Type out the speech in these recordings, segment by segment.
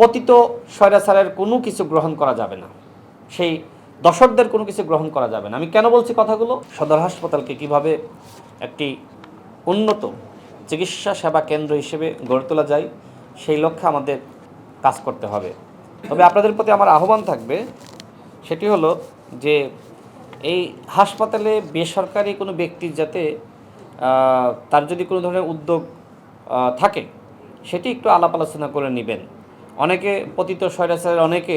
পতিত স্বৈরাচারের কোনো কিছু গ্রহণ করা যাবে না, সেই দর্শকদের কোনো কিছু গ্রহণ করা যাবে না। আমি কেন বলছি কথাগুলো? সদর হাসপাতালকে কিভাবে একটি উন্নত চিকিৎসা সেবা কেন্দ্র হিসেবে গড়ে তোলা যায়, সেই লক্ষ্যে আমাদের কাজ করতে হবে। তবে আপনাদের প্রতি আমার আহ্বান থাকবে, সেটি হলো যে এই হাসপাতালে বেসরকারি কোনো ব্যক্তির যাতে তার যদি কোনো ধরনের উদ্যোগ থাকে, সেটি একটু আলাপ আলোচনা করে নেবেন। অনেকে পতিত স্বৈরাচারের অনেকে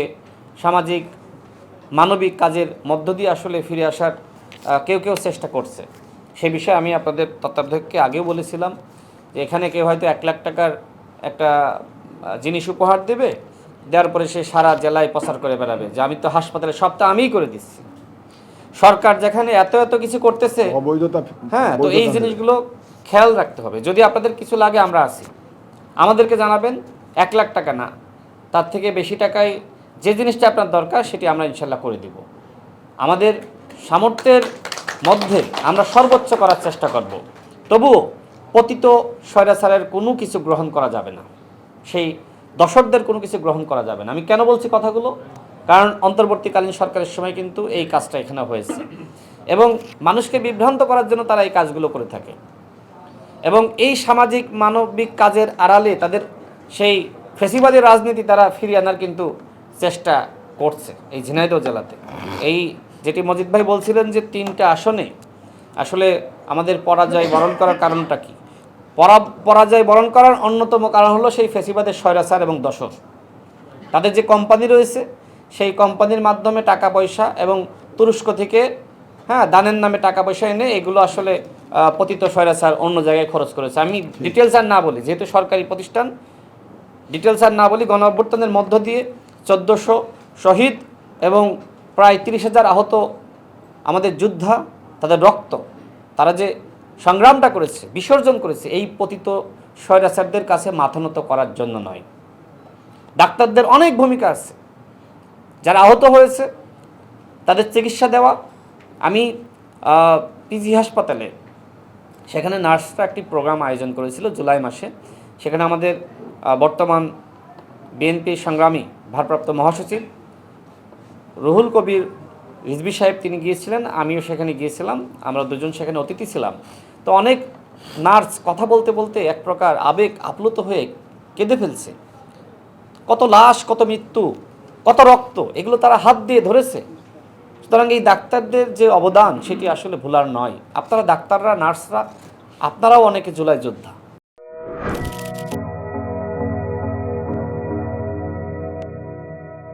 সামাজিক মানবিক কাজের মধ্য দিয়ে আসলে ফিরে আসার কেউ কেউ চেষ্টা করছে। সে বিষয়ে আমি আপনাদের তত্ত্বাবধায়ককে আগেও বলেছিলাম যে এখানে কেউ হয়তো 1 লাখ টাকার একটা জিনিস উপহার দেবে, দেওয়ার পরে সে সারা জেলায় প্রচার করে বেড়াবে যে আমি তো হাসপাতালে সবটা আমিই করে দিচ্ছি। সরকার যেখানে এত এত কিছু করতেছে, হ্যাঁ, তো এই জিনিসগুলো খেয়াল রাখতে হবে। যদি আপনাদের কিছু লাগে আমরা আছি, আমাদেরকে জানাবেন। 1 লাখ টাকা না, তার থেকে বেশি টাকায় যে জিনিসটা আপনার দরকার সেটি আমরা ইনশাল্লাহ করে দিব। আমাদের সামর্থ্যের মধ্যে আমরা সর্বোচ্চ করার চেষ্টা করব। তবুও পতিত স্বৈরাচারের কোনো কিছু গ্রহণ করা যাবে না, সেই দর্শকদের কোনো কিছু গ্রহণ করা যাবে না। আমি কেন বলছি কথাগুলো? কারণ অন্তর্বর্তীকালীন সরকারের সময় কিন্তু এই কাজটা এখানে হয়েছে এবং মানুষকে বিভ্রান্ত করার জন্য তারা এই কাজগুলো করে থাকে এবং এই সামাজিক মানবিক কাজের আড়ালে তাদের সেই ফ্যাসিবাদী রাজনীতি তারা ফিরিয়ে আনার কিন্তু চেষ্টা করছে এই ঝিনাইদহ জেলাতে। এই যেটি মজিদ ভাই বলছিলেন যে 3টা আসনে আসলে আমাদের পরাজয় বরণ করার কারণটা কি? পরাজয় বরণ করার অন্যতম কারণ হলো সেই ফ্যাসিবাদের স্বৈরাচার এবং দশর। তাদের যে কোম্পানি রয়েছে, সেই কোম্পানির মাধ্যমে টাকা পয়সা এবং তুরস্ক থেকে দানের নামে টাকা পয়সা এনে এগুলো আসলে পতিত স্বৈরাচার অন্য জায়গায় খরচ করেছে। আমি ডিটেলস আর না বলি, যেহেতু সরকারি প্রতিষ্ঠান, ডিটেলস আর না বলি, গণঅভ্যুত্থানের মধ্য দিয়ে 1400 শহীদ এবং প্রায় 30,000 আহত আমাদের যোদ্ধা, তাদের রক্ত, তারা যে সংগ্রামটা করেছে, বিসর্জন করেছে, এই পতিত স্বৈরাচারদের কাছে মাথা নত করার জন্য নয়। ডাক্তারদের অনেক ভূমিকা আছে, যারা আহত হয়েছে তাদের চিকিৎসা দেওয়া। আমি পিজি হাসপাতালে সেখানে নার্সরা একটি প্রোগ্রাম আয়োজন করেছিল জুলাই মাসে। সেখানে আমাদের বর্তমান বিএনপি সংগ্রামী ভারপ্রাপ্ত মহাসচিব রুহুল কবির রিজভী সাহেব তিনি গিয়েছিলেন, আমিও সেখানে গিয়েছিলাম, আমরা দুজন সেখানে অতিথি ছিলাম। তো অনেক নার্স কথা বলতে বলতে এক প্রকার আবেগ আপ্লুত হয়ে কেঁদে ফেলছে। কত লাশ, কত মৃত্যু, কত রক্ত, এগুলো তারা হাত দিয়ে ধরেছে। সুতরাং এই ডাক্তারদের যে অবদান সেটি আসলে ভোলার নয়। আপনারা ডাক্তাররা, নার্সরা, আপনারাও অনেকে জুলাই যোদ্ধা।